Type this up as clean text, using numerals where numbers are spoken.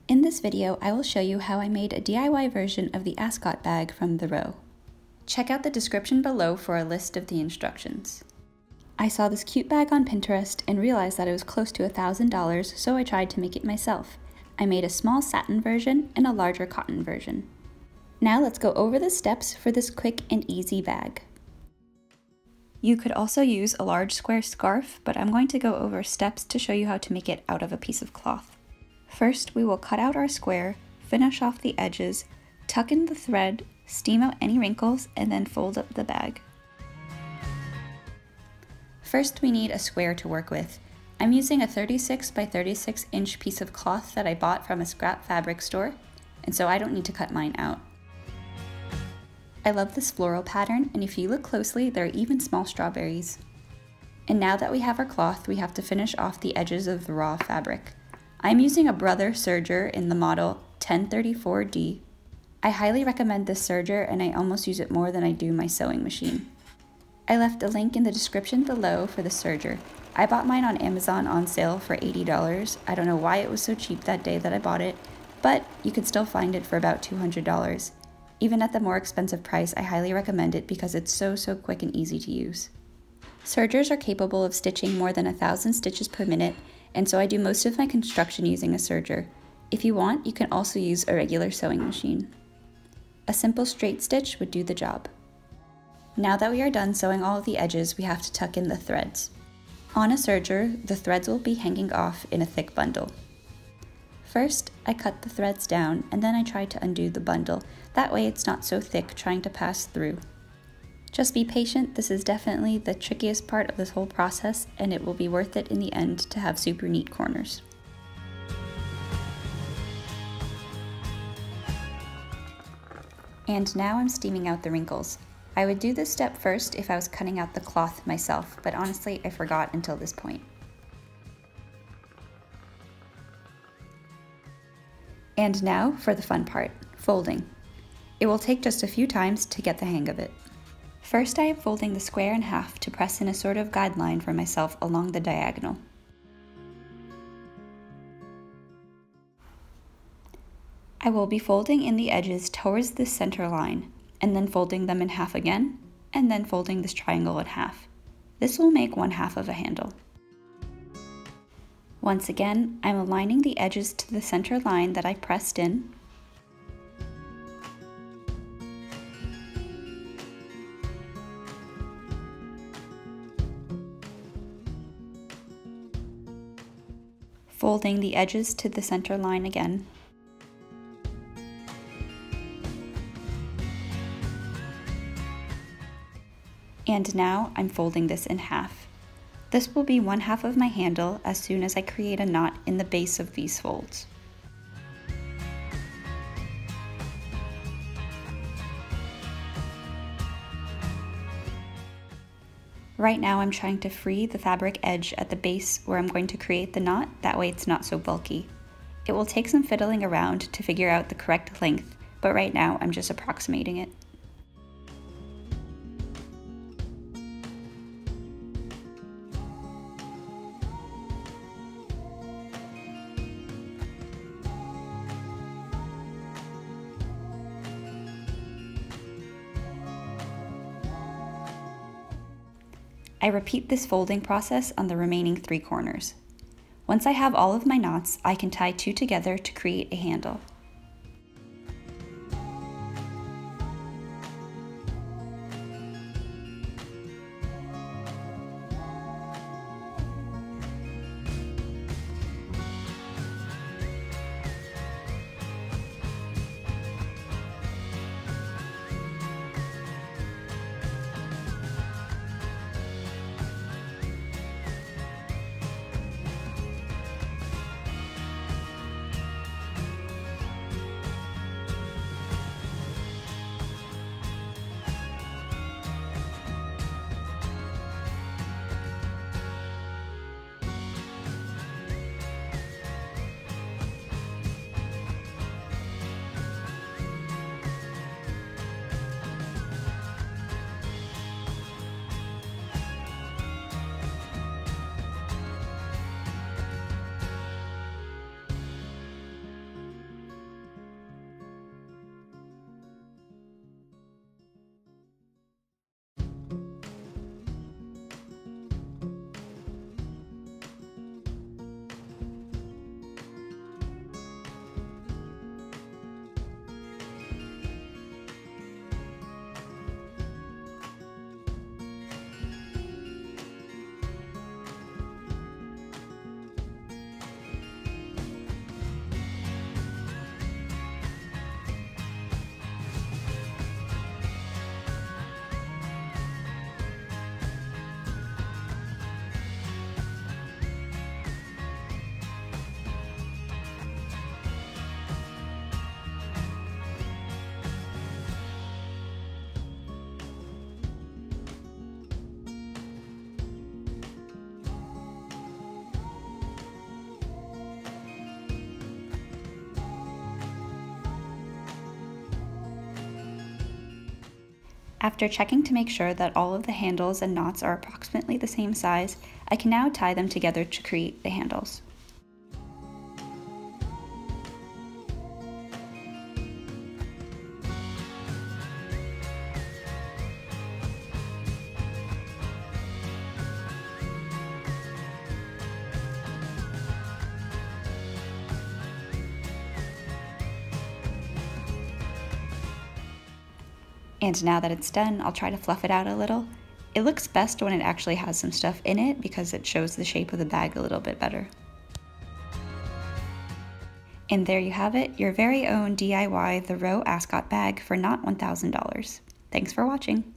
In this video, I will show you how I made a DIY version of the ASCOT bag from the row. Check out the description below for a list of the instructions. I saw this cute bag on Pinterest and realized that it was close to $1,000, so I tried to make it myself. I made a small satin version and a larger cotton version. Now let's go over the steps for this quick and easy bag. You could also use a large square scarf, but I'm going to go over steps to show you how to make it out of a piece of cloth. First, we will cut out our square, finish off the edges, tuck in the thread, steam out any wrinkles, and then fold up the bag. First, we need a square to work with. I'm using a 36 by 36 inch piece of cloth that I bought from a scrap fabric store, and so I don't need to cut mine out. I love this floral pattern, and if you look closely, there are even small strawberries. And now that we have our cloth, we have to finish off the edges of the raw fabric. I'm using a Brother serger in the model 1034D. I highly recommend this serger, and I almost use it more than I do my sewing machine. I left a link in the description below for the serger. I bought mine on Amazon on sale for $80. I don't know why it was so cheap that day that I bought it, but you can still find it for about $200. Even at the more expensive price, I highly recommend it because it's so quick and easy to use. Sergers are capable of stitching more than 1,000 stitches per minute, and so I do most of my construction using a serger. If you want, you can also use a regular sewing machine. A simple straight stitch would do the job. Now that we are done sewing all of the edges, we have to tuck in the threads. On a serger, the threads will be hanging off in a thick bundle. First, I cut the threads down, and then I try to undo the bundle. That way it's not so thick trying to pass through. Just be patient, this is definitely the trickiest part of this whole process, and it will be worth it in the end to have super neat corners. And now I'm steaming out the wrinkles. I would do this step first if I was cutting out the cloth myself, but honestly I forgot until this point. And now for the fun part, folding. It will take just a few times to get the hang of it. First, I am folding the square in half to press in a sort of guideline for myself along the diagonal. I will be folding in the edges towards the center line, and then folding them in half again, and then folding this triangle in half. This will make one half of a handle. Once again, I'm aligning the edges to the center line that I pressed in. Folding the edges to the center line again. And now I'm folding this in half. This will be one half of my handle as soon as I create a knot in the base of these folds. Right now I'm trying to free the fabric edge at the base where I'm going to create the knot, that way it's not so bulky. It will take some fiddling around to figure out the correct length, but right now I'm just approximating it. I repeat this folding process on the remaining 3 corners. Once I have all of my knots, I can tie 2 together to create a handle. After checking to make sure that all of the handles and knots are approximately the same size, I can now tie them together to create the handles. And now that it's done, I'll try to fluff it out a little. It looks best when it actually has some stuff in it because it shows the shape of the bag a little bit better. And there you have it, your very own DIY The Row Ascot bag for not $1,000. Thanks for watching.